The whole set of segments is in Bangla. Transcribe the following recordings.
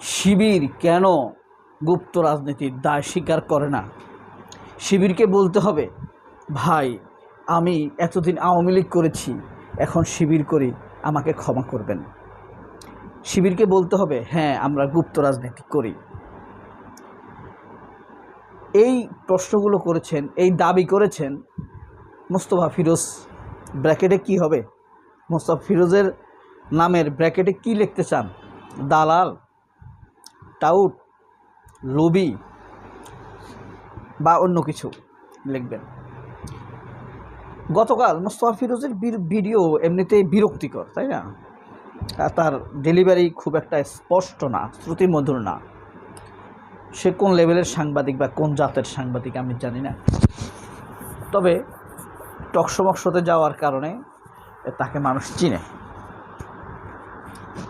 শিবির কেন গুপ্ত রাজনীতির দায় স্বীকার করে না? শিবিরকে বলতে হবে, ভাই আমি এতদিন আওয়ামী লীগ করেছি, এখন শিবির করি, আমাকে ক্ষমা করবেন। শিবিরকে বলতে হবে, হ্যাঁ আমরা গুপ্ত রাজনীতি করি। এই প্রশ্নগুলো করেছেন, এই দাবি করেছেন মোস্তফা ফিরোজ। ব্র্যাকেটে কি হবে? মোস্তফা ফিরোজের নামের ব্র্যাকেটে কি লিখতে চান? দালাল, টাউট, লোভী বা অন্য কিছু লিখবেন? গতকাল মোস্তফা ফিরোজের ভিডিও এমনিতেই বিরক্তিকর, তাই না? তার ডেলিভারি খুব একটা স্পষ্ট না, শ্রুতিমধুর না। সে কোন লেভেলের সাংবাদিক বা কোন জাতের সাংবাদিক আমি জানি না, তবে টকশোতে যাওয়ার কারণে তাকে মানুষ চিনে।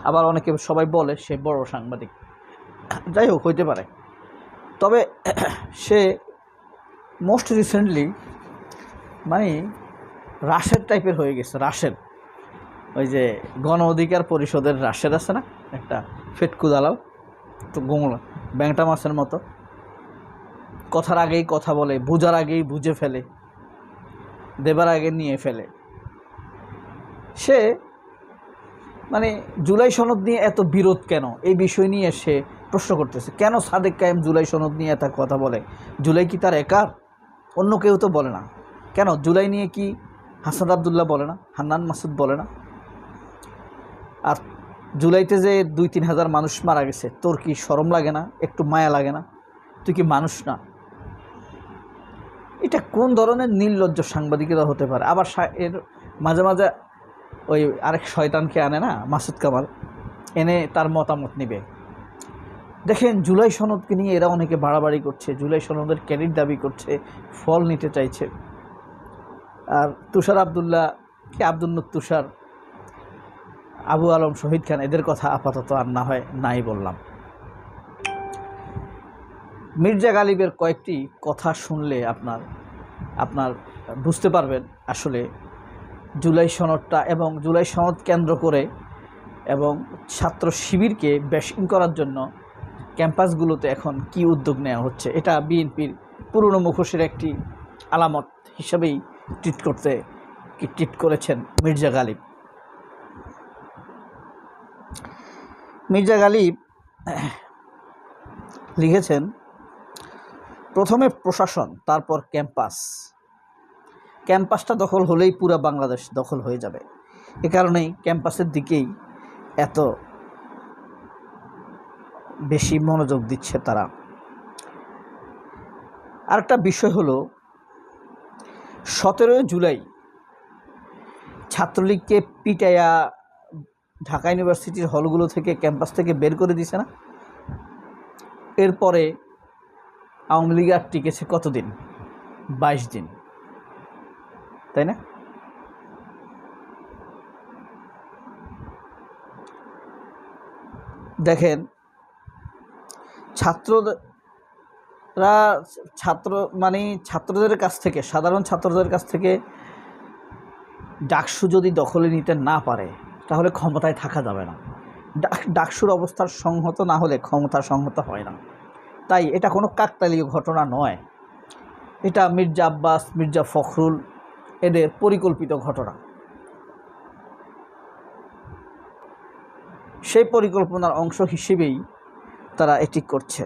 আবার অনেকে সবাই বলে সে বড় সাংবাদিক, যাই হোক হইতে পারে। তবে সে মোস্ট রিসেন্টলি মানে রাশেদ টাইপের হয়ে গেছে। রাশেদ, ওই যে গণ অধিকার পরিষদের রাশেদ আছে না, একটা ফেটকু দালাল, তো গোমলা ব্যাংটা মাছের মতো, কথার আগেই কথা বলে, বুঝার আগেই বুঝে ফেলে, দেবার আগে নিয়ে ফেলে। সে মানে জুলাই সনদ নিয়ে এত বিরোধ কেন, এই বিষয় নিয়ে সে প্রশ্ন করতেছে। কেন সাদেক কায়েম জুলাই সনদ নিয়ে এত কথা বলে? জুলাই কি তার একার? অন্য কেউ তো বলে না। কেন জুলাই নিয়ে কি হাসান আবদুল্লাহ বলে না, হান্নান মাসুদ বলে না? আর জুলাইতে যে 2-3 হাজার মানুষ মারা গেছে, তোর কি শরম লাগে না? একটু মায়া লাগে না? তুই কি মানুষ না? এটা কোন ধরনের নির্লজ্জ সাংবাদিকতা হতে পারে? আবার এর মাঝে মাঝে ওই আরেক শয়তানকে আনে না, মাসুদ কামাল, এনে তার মতামত নিবে। দেখেন জুলাই সনদকে নিয়ে এরা অনেকে বাড়াবাড়ি করছে, জুলাই সনদের ক্রেডিট দাবি করছে, ফল নিতে চাইছে। আর তুষার আবদুল্লাহ কি আব্দুল নূর তুষার, আবু আলম, শহীদ খান, এদের কথা আপাতত আর না হয় নাই বললাম। মির্জা গালিবের কয়েকটি কথা শুনলে আপনার বুঝতে পারবেন আসলে জুলাই সনদটা এবং জুলাই সনদ কেন্দ্র করে এবং ছাত্র শিবিরকে ব্যাশিং করার জন্য ক্যাম্পাসগুলোতে এখন কি উদ্যোগ নেওয়া হচ্ছে। এটা বিএনপির পুরনো মুখোশের একটি আলামত হিসেবেই ট্রিট করেছেন মির্জা গালিব। মির্জা গালিব লিখেছেন, প্রথমে প্রশাসন, তারপর ক্যাম্পাসটা দখল হলেই পুরো বাংলাদেশ দখল হয়ে যাবে। এ কারণেই ক্যাম্পাসের দিকেই এত বেশি মনোযোগ দিচ্ছে তারা। আরেকটা বিষয় হলো 17 জুলাই ছাত্রলীগকে পিটাইয়া ঢাকা ইউনিভার্সিটির হলগুলো থেকে, ক্যাম্পাস থেকে বের করে দিছে না? এরপরে আওয়ামী লীগ আর টিকেছে কতদিন? 22 দিন, তাই না? দেখেন ছাত্রদের কাছ থেকে, সাধারণ ছাত্রদের কাছ থেকে ডাকসু যদি দখলে নিতে না পারে তাহলে ক্ষমতায় থাকা যাবে না। ডাকসুর অবস্থার সংহত না হলে ক্ষমতা সংহত হয় না। তাই এটা কোনো কাকতালীয় ঘটনা নয়, এটা মির্জা আব্বাস, মির্জা ফখরুল এদের পরিকল্পিত ঘটনা। সেই পরিকল্পনার অংশ হিসেবেই তারা এটি করছে।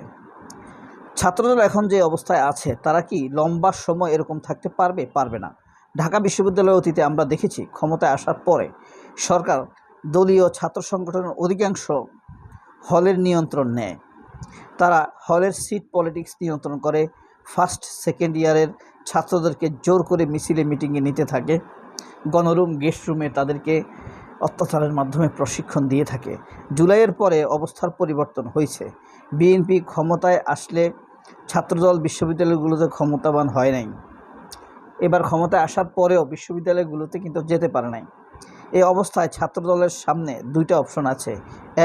ছাত্রদল এখন যে অবস্থায় আছে, তারা কি লম্বা সময় এরকম থাকতে পারবে না। ঢাকা বিশ্ববিদ্যালয় অতীতে আমরা দেখেছি, ক্ষমতায় আসার পরে সরকার দলীয় ছাত্র সংগঠনের অধিকাংশ হলের নিয়ন্ত্রণ নেয়। তারা হলের সিট পলিটিক্স নিয়ন্ত্রণ করে, ফার্স্ট সেকেন্ড ইয়ারের ছাত্রদেরকে জোর করে মিছিলে মিটিংয়ে নিতে থাকে, গণরুম গেস্ট রুমে তাদেরকে অত্যাচারের মাধ্যমে প্রশিক্ষণ দিয়ে থাকে। জুলাইয়ের পরে অবস্থার পরিবর্তন হয়েছে। বিএনপি ক্ষমতায় আসলে ছাত্রদল বিশ্ববিদ্যালয়গুলোতে ক্ষমতাবান হয় নাই। এবার ক্ষমতায় আসার পরেও বিশ্ববিদ্যালয়গুলোতে কিন্তু যেতে পারে নাই। এই অবস্থায় ছাত্রদলের সামনে 2টা অপশন আছে: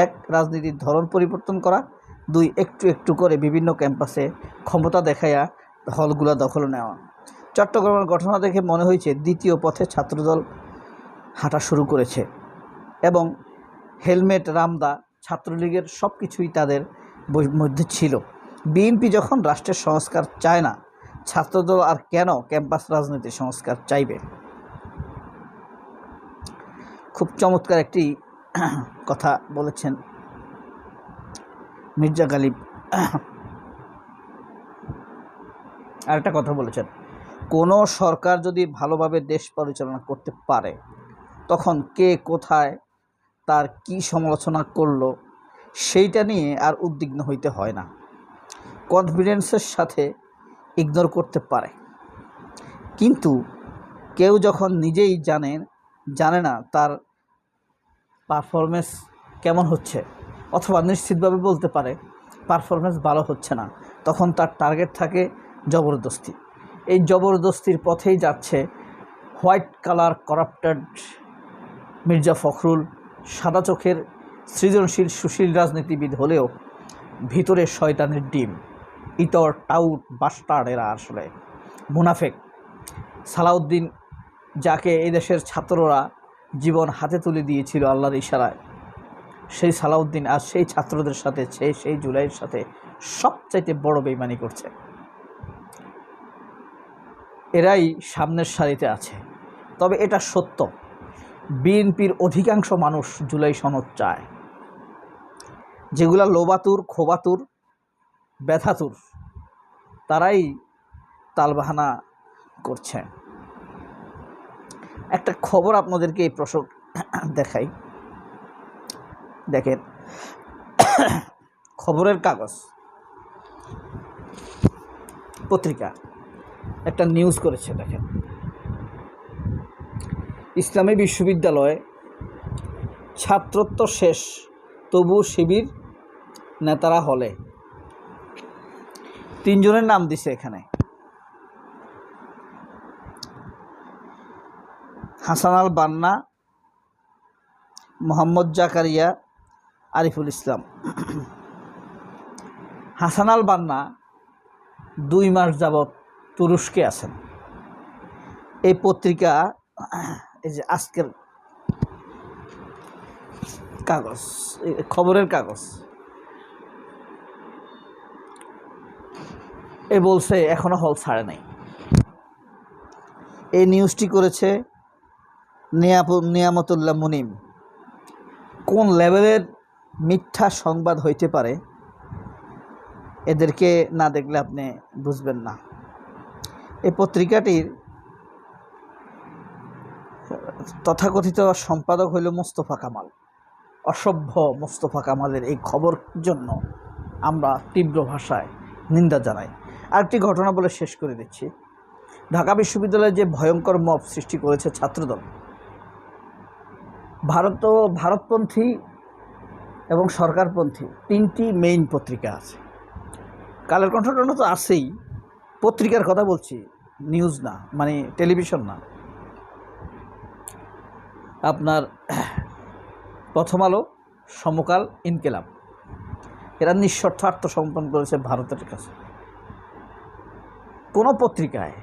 1, রাজনীতির ধরন পরিবর্তন করা; 2, একটু একটু করে বিভিন্ন ক্যাম্পাসে ক্ষমতা দেখাইয়া হলগুলো দখল নেওয়া। চট্টগ্রামের ঘটনা দেখে মনে হয়েছে দ্বিতীয় পথে ছাত্রদল হাঁটা শুরু করেছে এবং হেলমেট রামদা ছাত্রলীগের সব কিছুই তাদের মধ্যে ছিল। বিএনপি যখন রাষ্ট্রের সংস্কার চায় না, ছাত্রদল আর কেন ক্যাম্পাস রাজনীতির সংস্কার চাইবে? খুব চমৎকার একটি কথা বলেছেন মির্জা গালিব। আরেকটা কথা বলেছেন, কোনো সরকার যদি ভালোভাবে দেশ পরিচালনা করতে পারে তখন কে কোথায় তার কি সমালোচনা করলো সেইটা নিয়ে আর উদ্বিগ্ন হইতে হয় না, কনফিডেন্সের সাথে ইগনোর করতে পারে। কিন্তু কেউ যখন নিজেই জানে না তার পারফরমেন্স কেমন হচ্ছে, অথবা নিশ্চিতভাবে বলতে পারে পারফরমেন্স ভালো হচ্ছে না, তখন তার টার্গেট থাকে জবরদস্তি। এই জবরদস্তির পথেই যাচ্ছে white colour corrupted Mirza Fakhrul. সাদা চোখের সৃজনশীল সুশীল রাজনীতিবিদ হলেও ভিতরে শয়তানের ডিম, ইতর টাউট বাস্টার্ড। এরা আসলে মুনাফেক। সালাউদ্দিন, যাকে এই দেশের ছাত্ররা জীবন হাতে তুলে দিয়েছিল আল্লাহর ইশারায়, সেই সালাউদ্দিন আজ সেই ছাত্রদের সাথে সেই জুলাইয়ের সাথে সবচাইতে বড় বেইমানি করছে। এরাই সামনের সারিতে আছে। তবে এটা সত্য, বিএনপির অধিকাংশ মানুষ জুলাই সনদ চায়। যেগুলা লোবাতুর, খোবাতুর, ব্যথাতুর, তারাই তালবাহানা করছে। একটা খবর আপনাদেরকে এই প্রসঙ্গ দেখাই। দেখেন, খবরের কাগজ পত্রিকা একটা নিউজ করেছে। দেখেন, ইসলামী বিশ্ববিদ্যালয়ে ছাত্রত্ব শেষ, তবু শিবির নেতারা হলে। 3 জনের নাম দিছে এখানে। হাসান আল বান্না, মোহাম্মদ জাকারিয়া, আরিফুল ইসলাম। হাসান আল বান্না 2 মাস যাবৎ তুরস্কে আছেন। এই পত্রিকা, এই যে আজকের কাগজ, খবরের কাগজ, এ বলছে এখনো হল ছাড়ে নাই। এই নিউজটি করেছে নিয়ামতুল্লাহ মুনিম। কোন লেভেলের মিথ্যা সংবাদ হইতে পারে, এদেরকে না দেখলে আপনি বুঝবেন না। এই পত্রিকাটির তথাকথিত সম্পাদক হইল মোস্তফা কামাল। অসভ্য মোস্তফা কামালের এই খবর জন্য আমরা তীব্র ভাষায় নিন্দা জানাই। আরেকটি ঘটনা বলে শেষ করে দিচ্ছি। ঢাকা বিশ্ববিদ্যালয়ে যে ভয়ঙ্কর মব সৃষ্টি করেছে ছাত্রদল, ভারতপন্থী এবং সরকারপন্থী 3টি মেইন পত্রিকা আছে। কালের কণ্ঠটা তো আছেই, পত্রিকার কথা বলছি, নিউজ না, মানে টেলিভিশন না। আপনার প্রথম আলো, সমকাল, ইনকিলাব, এরা নিঃস্বার্থ আত্মসমর্পণ করেছে ভারতের কাছে। কোনো পত্রিকায়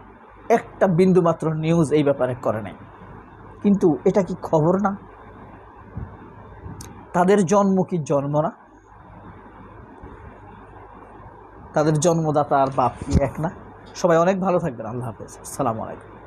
একটা বিন্দুমাত্র নিউজ এই ব্যাপারে করে নাই। কিন্তু এটা কি খবর না? তাদের জন্ম কি জন্ম না? তাদের জন্মদাতা আর বাপ কি এক না? সবাই অনেক ভালো থাকবেন। আল্লাহ হাফেজ। আসসালামু আলাইকুম।